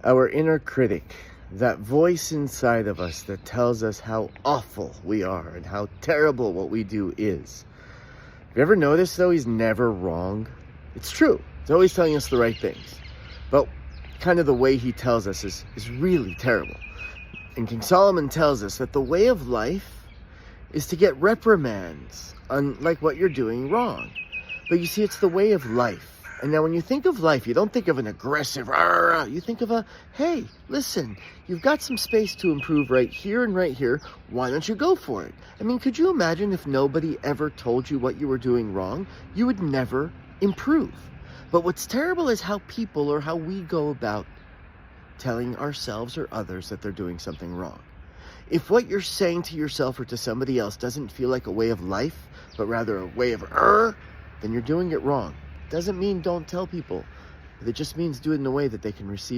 Our inner critic, that voice inside of us that tells us how awful we are and how terrible what we do is. Have you ever noticed, though, he's never wrong? It's true. He's always telling us the right things. But kind of the way he tells us is really terrible. And King Solomon tells us that the way of life is to get reprimands on like what you're doing wrong. But you see, it's the way of life. And now when you think of life, you don't think of an aggressive, rah, you think of a, hey, listen, you've got some space to improve right here and right here. Why don't you go for it? I mean, could you imagine if nobody ever told you what you were doing wrong? You would never improve. But what's terrible is how people or how we go about telling ourselves or others that they're doing something wrong. If what you're saying to yourself or to somebody else doesn't feel like a way of life, but rather a way of then you're doing it wrong. Doesn't mean don't tell people. It just means do it in a way that they can receive